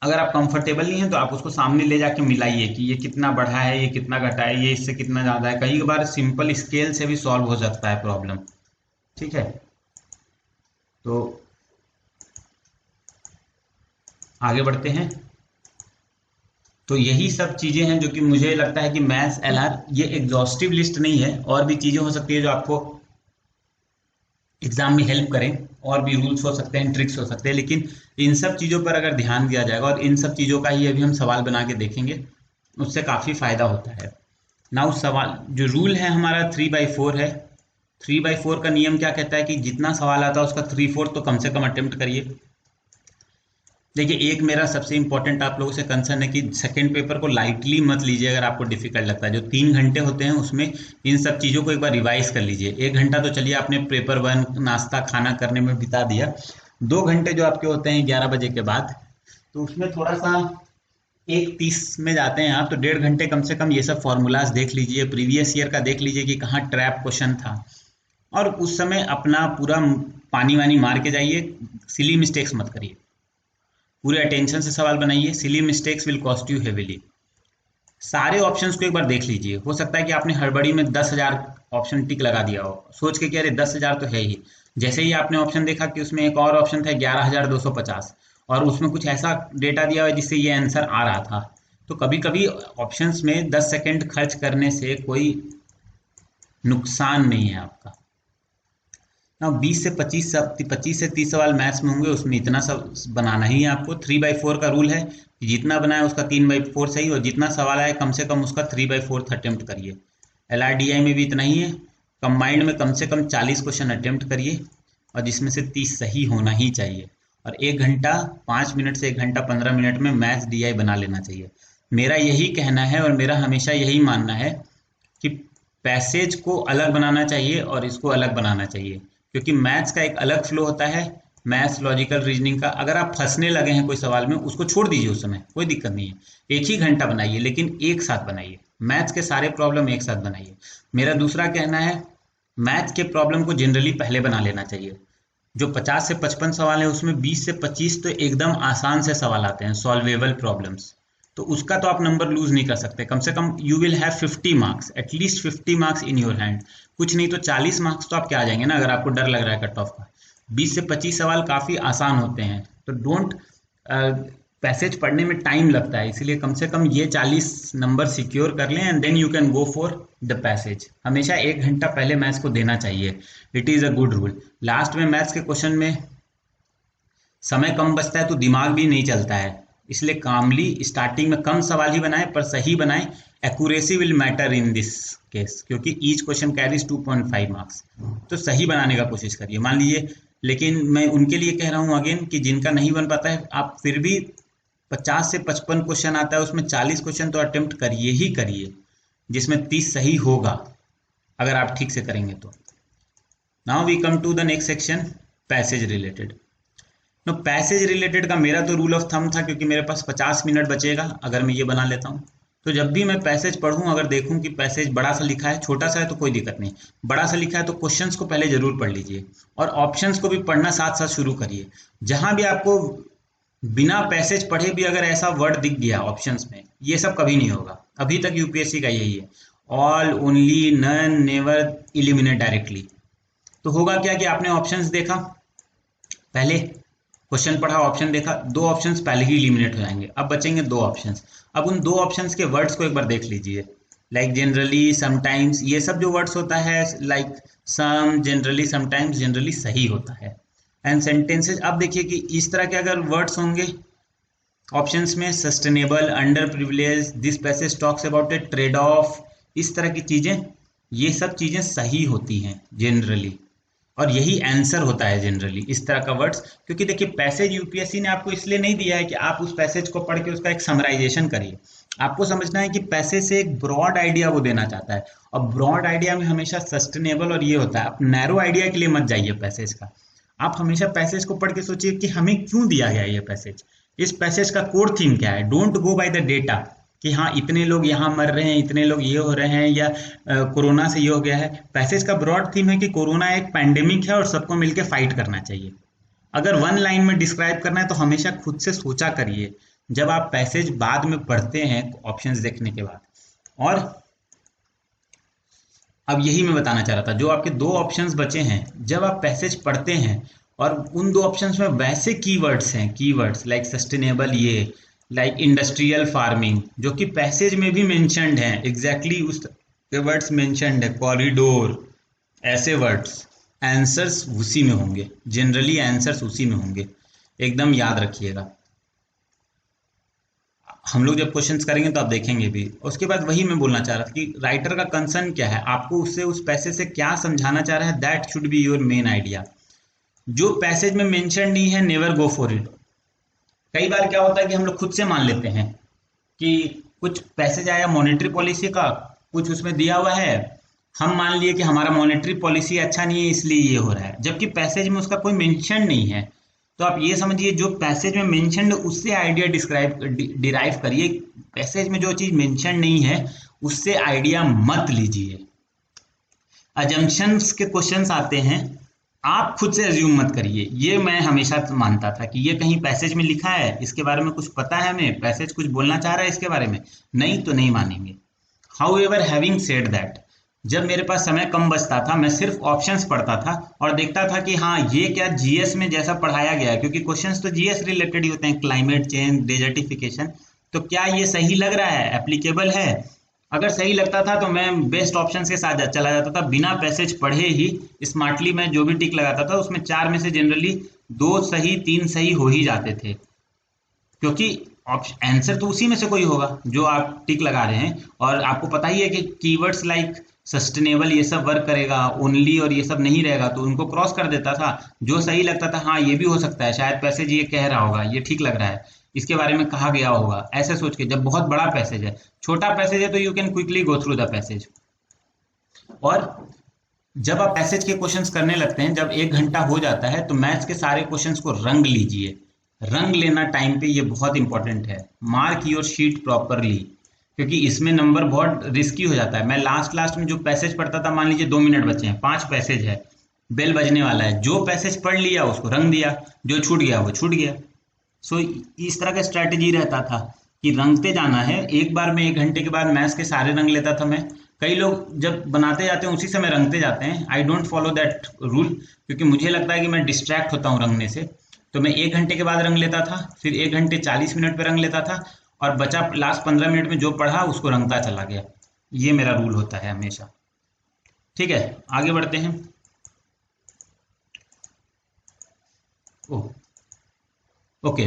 अगर आप कंफर्टेबल नहीं है तो आप उसको सामने ले जाके मिलाइए कि ये कितना बढ़ा है, ये कितना घटा है, ये इससे कितना ज्यादा है। कई बार सिंपल स्केल से भी सॉल्व हो सकता है प्रॉब्लम। ठीक है, तो आगे बढ़ते हैं। तो यही सब चीजें हैं जो कि मुझे लगता है कि मैथ्स एलआर ये एग्जॉस्टिव लिस्ट नहीं है, और भी चीजें हो सकती है जो आपको एग्जाम में हेल्प करें, और भी रूल्स हो सकते हैं, ट्रिक्स हो सकते हैं, लेकिन इन सब चीज़ों पर अगर ध्यान दिया जाएगा और इन सब चीज़ों का ही अभी हम सवाल बना के देखेंगे, उससे काफ़ी फायदा होता है। नाउ सवाल जो रूल है हमारा 3/4 है। 3/4 का नियम क्या कहता है कि जितना सवाल आता है उसका 3/4 तो कम से कम अटेम्प्ट करिए। देखिए, एक मेरा सबसे इंपॉर्टेंट आप लोगों से कंसर्न है कि सेकंड पेपर को लाइटली मत लीजिए। अगर आपको डिफिकल्ट लगता है, जो 3 घंटे होते हैं उसमें इन सब चीज़ों को एक बार रिवाइज कर लीजिए। 1 घंटा तो चलिए आपने पेपर 1 नाश्ता खाना करने में बिता दिया, 2 घंटे जो आपके होते हैं 11 बजे के बाद, तो उसमें थोड़ा सा 1:30 में जाते हैं आप, तो 1.5 घंटे कम से कम ये सब फॉर्मूलाज देख लीजिए, प्रीवियस ईयर का देख लीजिए कि कहाँ ट्रैप क्वेश्चन था, और उस समय अपना पूरा पानी वानी मार के जाइए, सिली मिस्टेक्स मत करिए, पूरे अटेंशन से सवाल बनाइए। Silly mistakes will cost you heavily. सारे ऑप्शंस को एक बार देख लीजिए। हो सकता है कि आपने हड़बड़ी में 10,000 ऑप्शन टिक लगा दिया हो, सोच के कि अरे 10,000 तो है ही। जैसे ही आपने ऑप्शन देखा कि उसमें एक और ऑप्शन था 11,250, और उसमें कुछ ऐसा डेटा दिया हुआ जिससे ये आंसर आ रहा था, तो कभी कभी ऑप्शंस में 10 सेकंड खर्च करने से कोई नुकसान नहीं है आपका ना। 20 से 30 सवाल मैथ्स में होंगे, उसमें इतना सब बनाना ही है आपको। 3/4 का रूल है कि जितना बनाए उसका 3/4 सही, और जितना सवाल आए कम से कम उसका 3/4 अटेम्प्ट करिए। LRDI में भी इतना ही है, कंबाइंड में कम से कम 40 क्वेश्चन अटेम्प्ट करिए, और जिसमें से 30 सही होना ही चाहिए। और 1 घंटा 5 मिनट से 1 घंटा 15 मिनट में मैथ्स DI बना लेना चाहिए। मेरा यही कहना है और मेरा हमेशा यही मानना है कि पैसेज को अलग बनाना चाहिए और इसको अलग बनाना चाहिए, क्योंकि मैथ्स का एक अलग फ्लो होता है, मैथ्स लॉजिकल रीजनिंग का। अगर आप फंसने लगे हैं कोई सवाल में, उसको छोड़ दीजिए, उस समय कोई दिक्कत नहीं है। 1 ही घंटा बनाइए, लेकिन एक साथ बनाइए, मैथ्स के सारे प्रॉब्लम एक साथ बनाइए। मेरा दूसरा कहना है, मैथ्स के प्रॉब्लम को जनरली पहले बना लेना चाहिए। जो 50 से 55 सवाल है उसमें 20 से 25 तो एकदम आसान से सवाल आते हैं, सॉल्वेबल प्रॉब्लम्स, तो उसका तो आप नंबर लूज नहीं कर सकते। कम से कम you will have 50 marks, at least 50 marks in your hand. कुछ नहीं तो 40 मार्क्स तो आपके आ जाएंगे ना, अगर आपको डर लग रहा है कट ऑफ का। 20 से 25 सवाल काफ़ी आसान होते हैं, तो डोंट, पैसेज पढ़ने में टाइम लगता है, इसीलिए कम से कम ये 40 नंबर सिक्योर कर लें, and then you can go for the passage. हमेशा 1 घंटा पहले मैथ्स को देना चाहिए, it is a good rule. Last में मैथ्स के क्वेश्चन में समय कम बचता है तो दिमाग भी नहीं चलता है, इसलिए कामली स्टार्टिंग में कम सवाल ही बनाए, पर सही बनाए। Accuracy will matter in this case, क्योंकि ईच क्वेश्चन कैरीज 2.5 मार्क्स, तो सही बनाने का कोशिश करिए। मान लीजिए, लेकिन मैं उनके लिए कह रहा हूँ अगेन कि जिनका नहीं बन पाता है, आप फिर भी 50 से 55 क्वेश्चन आता है, उसमें 40 क्वेश्चन तो अटेम्प्ट करिए ही करिए, जिसमें 30 सही होगा अगर आप ठीक से करेंगे तो। Now we come to the next section, passage related. तो पैसेज रिलेटेड का मेरा तो रूल ऑफ थंब था, क्योंकि मेरे पास 50 मिनट बचेगा अगर मैं ये बना लेता हूँ, तो जब भी मैं पैसेज पढ़ूँ, अगर देखूँ कि पैसेज बड़ा सा लिखा है, छोटा सा है तो कोई दिक्कत नहीं, बड़ा सा लिखा है तो क्वेश्चंस को पहले जरूर पढ़ लीजिए, और ऑप्शंस को भी पढ़ना साथ साथ शुरू करिए। जहां भी आपको बिना पैसेज पढ़े भी अगर ऐसा वर्ड दिख गया ऑप्शंस में, ये सब कभी नहीं होगा। अभी तक यूपीएससी का यही है, all, only, none, never, eliminate directly. तो होगा क्या कि आपने ऑप्शंस देखा, पहले क्वेश्चन पढ़ा, ऑप्शन देखा, 2 ऑप्शंस पहले ही इलिमिनेट हो जाएंगे, अब बचेंगे 2 ऑप्शंस। अब उन 2 ऑप्शंस के वर्ड्स को एक बार देख लीजिए, लाइक जनरली, समटाइम्स, ये सब जो वर्ड्स होता है, like some, generally, sometimes, generally सही होता है। एंड सेंटेंसेज, अब देखिए कि इस तरह के अगर वर्ड्स होंगे ऑप्शंस में, sustainable, under privilege, this passage talks about A trade off, इस तरह की चीजें, ये सब चीजें सही होती हैं जनरली। और यही आंसर होता है जनरली इस तरह का वर्ड्स। क्योंकि देखिए पैसेज यूपीएससी ने आपको इसलिए नहीं दिया है कि आप उस पैसेज को पढ़ के उसका एक समराइजेशन करिए। आपको समझना है कि पैसेज से एक ब्रॉड आइडिया वो देना चाहता है, और ब्रॉड आइडिया में हमेशा सस्टेनेबल और ये होता है। आप नैरो आइडिया के लिए मत जाइए पैसेज का, आप हमेशा पैसेज को पढ़ के सोचिए कि हमें क्यों दिया गया ये पैसेज, इस पैसेज का कोर थीम क्या है। Don't go by the data कि हाँ इतने लोग यहाँ मर रहे हैं, इतने लोग ये हो रहे हैं, या कोरोना से ये हो गया है। पैसेज का ब्रॉड थीम है कि कोरोना एक पैंडेमिक है और सबको मिलकर फाइट करना चाहिए। अगर वन लाइन में डिस्क्राइब करना है तो हमेशा खुद से सोचा करिए जब आप पैसेज बाद में पढ़ते हैं ऑप्शंस देखने के बाद। और अब यही मैं बताना चाह रहा था, जो आपके दो ऑप्शंस बचे हैं, जब आप पैसेज पढ़ते हैं और उन दो ऑप्शंस में वैसे कीवर्ड्स हैं, कीवर्ड्स लाइक सस्टेनेबल, ये लाइक इंडस्ट्रियल फार्मिंग, जो कि पैसेज में भी मेंशन्ड हैं, एग्जैक्टली उस वर्ड्स मेंशन्ड है, कॉरिडोर, ऐसे वर्ड्स, आंसर्स उसी में होंगे, जनरली आंसर्स उसी में होंगे, एकदम याद रखिएगा। हम लोग जब क्वेश्चंस करेंगे तो आप देखेंगे भी। उसके बाद वही मैं बोलना चाह रहा था कि राइटर का कंसर्न क्या है, आपको उससे उस पैसेज से क्या समझाना चाह रहा है, that should be your main idea. जो पैसेज में मेंशन नहीं है, नेवर गो फॉर इट। कई बार क्या होता है कि हम लोग खुद से मान लेते हैं कि कुछ पैसेज आया मॉनेटरी पॉलिसी का, कुछ उसमें दिया हुआ है, हम मान लिए कि हमारा मॉनेटरी पॉलिसी अच्छा नहीं है इसलिए ये हो रहा है, जबकि पैसेज में उसका कोई मेंशन नहीं है। तो आप ये समझिए जो पैसेज में मेंशन उससे आइडिया डिराइव करिए। पैसेज में जो चीज मेंशन नहीं है उससे आइडिया मत लीजिए। अजम्पशंस के क्वेश्चंस आते हैं, आप खुद से अज्यूम मत करिए। ये मैं हमेशा मानता था कि ये कहीं पैसेज में लिखा है, इसके बारे में कुछ पता है हमें, पैसेज कुछ बोलना चाह रहा है इसके बारे में, नहीं तो नहीं मानेंगे। हाउएवर हैविंग सेड दैट, जब मेरे पास समय कम बचता था मैं सिर्फ ऑप्शंस पढ़ता था और देखता था कि हाँ ये क्या जीएस में जैसा पढ़ाया गया है, क्योंकि क्वेश्चंस तो जीएस रिलेटेड ही होते हैं, क्लाइमेट चेंज, डेजर्टिफिकेशन, तो क्या ये सही लग रहा है, एप्लीकेबल है। अगर सही लगता था तो मैं बेस्ट ऑप्शंस के साथ चला जाता था, बिना पैसेज पढ़े ही स्मार्टली मैं जो भी टिक लगाता था उसमें 4 में से जनरली 2 सही 3 सही हो ही जाते थे, क्योंकि आंसर तो उसी में से कोई होगा जो आप टिक लगा रहे हैं। और आपको पता ही है कि कीवर्ड्स लाइक सस्टेनेबल ये सब वर्क करेगा, ओनली और ये सब नहीं रहेगा, तो उनको क्रॉस कर देता था। जो सही लगता था हाँ ये भी हो सकता है, शायद पैसेज ये कह रहा होगा, ये ठीक लग रहा है, इसके बारे में कहा गया होगा, ऐसे सोच के। जब बहुत बड़ा पैसेज है, छोटा पैसेज है तो you can quickly go through the passage. और जब आप पैसेज के क्वेश्चंस करने लगते हैं, जब 1 घंटा हो जाता है तो मैथ्स के सारे क्वेश्चंस को रंग लीजिए। रंग लेना टाइम पे ये बहुत इंपॉर्टेंट है। मार्क योर शीट प्रॉपरली, क्योंकि इसमें नंबर बहुत रिस्की हो जाता है। मैं लास्ट में जो पैसेज पढ़ता था, मान लीजिए 2 मिनट बचे हैं, 5 पैसेज है, बेल बजने वाला है, जो पैसेज पढ़ लिया उसको रंग दिया, जो छूट गया वो छूट गया। सो इस तरह का स्ट्रैटेजी रहता था कि रंगते जाना है। एक बार में 1 घंटे के बाद मैथ्स के सारे रंग लेता था मैं। कई लोग जब बनाते जाते हैं उसी समय रंगते जाते हैं, I don't follow that rule, क्योंकि मुझे लगता है कि मैं डिस्ट्रैक्ट होता हूँ रंगने से। तो मैं 1 घंटे के बाद रंग लेता था, फिर 1 घंटे 40 मिनट पे रंग लेता था, और बचा लास्ट 15 मिनट में जो पढ़ा उसको रंगता चला गया। ये मेरा रूल होता है हमेशा। ठीक है, आगे बढ़ते हैं। ओके,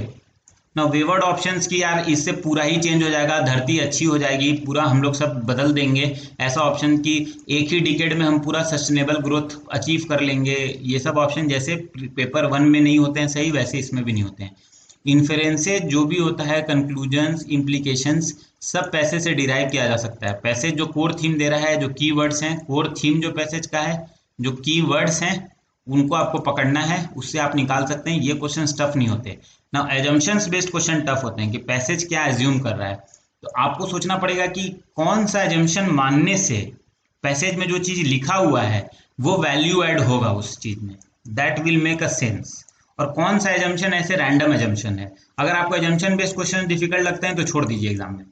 नाउ वेवर्ड ऑप्शंस की यार इससे पूरा ही चेंज हो जाएगा, धरती अच्छी हो जाएगी, पूरा हम लोग सब बदल देंगे। ऐसा ऑप्शन कि एक ही डिकेड में हम पूरा सस्टेनेबल ग्रोथ अचीव कर लेंगे, ये सब ऑप्शन जैसे पेपर 1 में नहीं होते हैं सही, वैसे इसमें भी नहीं होते हैं। इन्फेरेंसेज जो भी होता है, कंक्लूजन्स, इम्प्लीकेशंस, सब पैसेज से डिराइव किया जा सकता है। पैसेज जो कोर थीम दे रहा है, जो कीवर्ड्स हैं, कोर थीम जो पैसेज का है, जो कीवर्ड्स हैं उनको आपको पकड़ना है, उससे आप निकाल सकते हैं। ये क्वेश्चन टफ नहीं होते ना। एजम्पशंस बेस्ड क्वेश्चन टफ होते हैं कि पैसेज क्या एज्यूम कर रहा है, तो आपको सोचना पड़ेगा कि कौन सा एजम्पशन मानने से पैसेज में जो चीज लिखा हुआ है वो वैल्यू ऐड होगा उस चीज में, that will make a sense. और कौन सा एजम्पशन ऐसे रैंडम एजम्पशन है। अगर आपको एजम्पशन बेस्ड क्वेश्चन डिफिकल्ट लगते हैं तो छोड़ दीजिए एग्जाम में।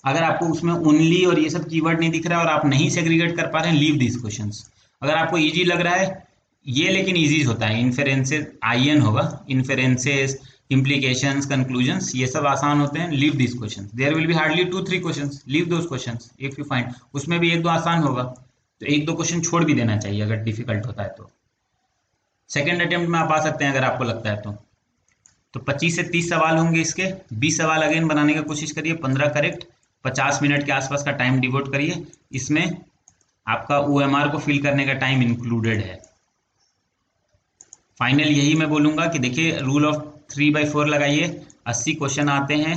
अगर आपको उसमें ओनली और ये सब कीवर्ड नहीं दिख रहा है और आप नहीं सेग्रीगेट कर पा रहे हैं, लीव दिस क्वेश्चंस। अगर आपको इजी लग रहा है ये, लेकिन इजी होता है, इन्फेरेंसेस आईएन होगा, इन्फेरेंसेस, इम्प्लीकेशंस, कंक्लूजन्स, ये सब आसान होते हैं, leave this questions. There will be hardly 2-3 questions, leave those questions if you find. उसमें भी 1-2 आसान होगा तो 1-2 क्वेश्चन छोड़ भी देना चाहिए अगर डिफिकल्ट होता है तो। सेकेंड अटेम्प्ट में आप आ सकते हैं अगर आपको लगता है तो 25 से 30 सवाल होंगे इसके, 20 सवाल अगेन बनाने की कोशिश करिए, 15 करेक्ट, 50 मिनट के आसपास का टाइम डिवोट करिए। इसमें आपका OMR को फिल करने का टाइम इंक्लूडेड है। फाइनल यही मैं बोलूंगा कि देखिए रूल ऑफ 3/4 लगाइए, 80 क्वेश्चन आते हैं,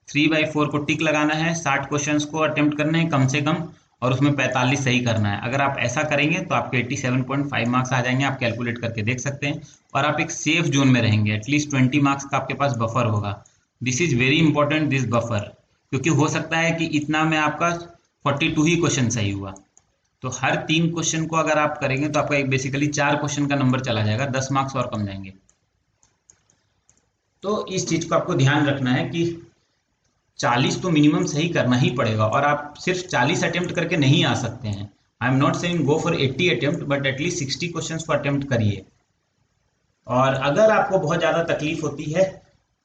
3/4 को टिक लगाना है, 60 क्वेश्चंस को अटेम्प्ट करने हैं कम से कम, और उसमें 45 सही करना है। अगर आप ऐसा करेंगे तो आपके 87.5 मार्क्स आ जाएंगे, आप कैलकुलेट करके देख सकते हैं, और आप एक सेफ जोन में रहेंगे। एटलीस्ट 20 मार्क्स का आपके पास बफर होगा। This is very important, this buffer, क्योंकि हो सकता है कि इतना में आपका 42 ही क्वेश्चन सही हुआ। तो हर 3 क्वेश्चन को अगर आप करेंगे तो आपका एक बेसिकली 4 क्वेश्चन का नंबर चला जाएगा, 10 मार्क्स और कम जाएंगे। तो इस चीज को आपको ध्यान रखना है कि 40 तो मिनिमम सही करना ही पड़ेगा, और आप सिर्फ 40 अटेम्प्ट करके नहीं आ सकते हैं। I am not saying go for 80 attempt, but at least 60 question को अटेम्प्ट करिए। और अगर आपको बहुत ज़्यादा तकलीफ होती है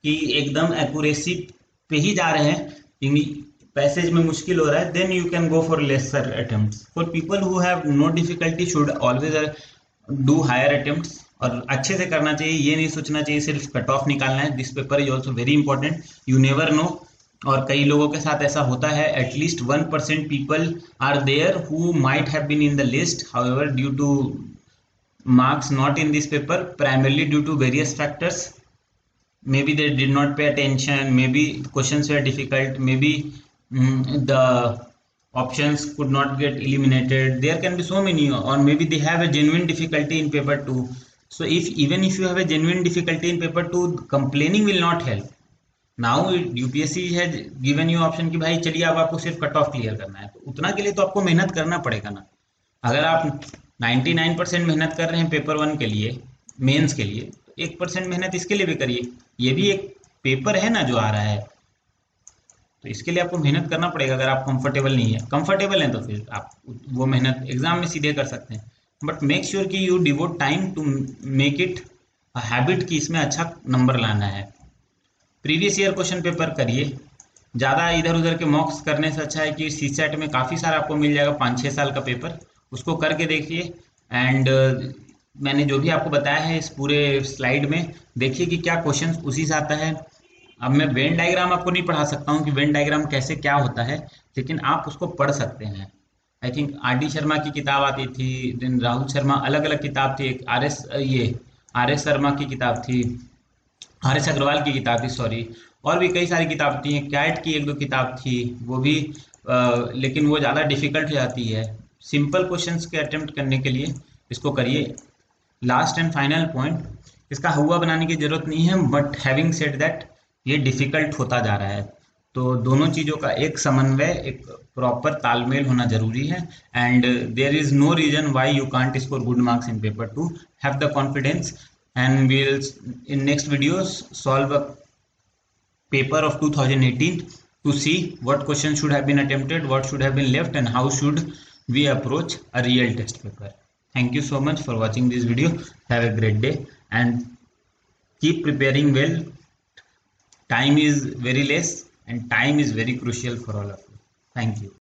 कि एकदम एक्यूरेसी पे ही जा रहे हैं, पैसेज में मुश्किल हो रहा है, then you can go for lesser attempts. For people who have no difficulty should always do higher attempts, और अच्छे से करना चाहिए। ये नहीं सोचना चाहिए सिर्फ कट ऑफ निकालना है। This paper is also very important, you never know. और कई लोगों के साथ ऐसा होता है, at least 1% people are there who might have been in the list, however due to marks not in this paper, primarily due to various factors. Maybe they did not pay attention, maybe the questions were difficult, maybe the options could not get eliminated. There can be so many, or maybe they have a genuine difficulty in paper 2. So even if you have a genuine difficulty in paper 2, complaining will not help. Now UPSC has given you option कि भाई चलिए अब आपको सिर्फ कट ऑफ क्लियर करना है, तो उतना के लिए तो आपको मेहनत करना पड़ेगा ना। अगर आप 99% मेहनत कर रहे हैं पेपर 1 के लिए, मेंस के लिए, तो 1% मेहनत इसके लिए भी करिए। ये भी एक पेपर है ना जो आ रहा है, तो इसके लिए आपको मेहनत करना पड़ेगा। अगर आप कंफर्टेबल नहीं है, कंफर्टेबल हैं तो फिर आप वो मेहनत एग्जाम में सीधे कर सकते हैं, बट मेक श्योर कि you devote time to make it a habit कि इसमें अच्छा नंबर लाना है। प्रीवियस ईयर क्वेश्चन पेपर करिए, ज़्यादा इधर उधर के मॉक्स करने से अच्छा है कि सीसेट में काफ़ी सारा आपको मिल जाएगा 5-6 साल का पेपर, उसको करके देखिए। एंड मैंने जो भी आपको बताया है इस पूरे स्लाइड में, देखिए कि क्या क्वेश्चन उसी से आता है। अब मैं वेन डायग्राम आपको नहीं पढ़ा सकता हूँ कि वेन डायग्राम कैसे क्या होता है, लेकिन आप उसको पढ़ सकते हैं। आई थिंक RD शर्मा की किताब आती थी, देन राहुल शर्मा, अलग अलग किताब थी, एक RS शर्मा की किताब थी, RS अग्रवाल की किताब थी, सॉरी, और भी कई सारी किताब थी। कैट की 1-2 किताब थी, वो भी लेकिन वो ज़्यादा डिफिकल्ट हो जाती है। सिंपल क्वेश्चंस के अटेम्प्ट करने के लिए इसको करिए। लास्ट एंड फाइनल पॉइंट, इसका हुआ बनाने की जरूरत नहीं है, बट हैविंग सेड दैट ये डिफिकल्ट होता जा रहा है, तो दोनों चीज़ों का एक समन्वय, एक प्रॉपर तालमेल होना जरूरी है। And there is no reason why you can't score good marks in paper 2। Have the confidence, and we'll in next videos solve a paper of 2018 to see what questions should have been attempted, what should have been left, and how should we approach a real test paper. Thank you so much for watching this video. Have a great day and keep preparing well. Time is very less and time is very crucial for all of you. Thank you.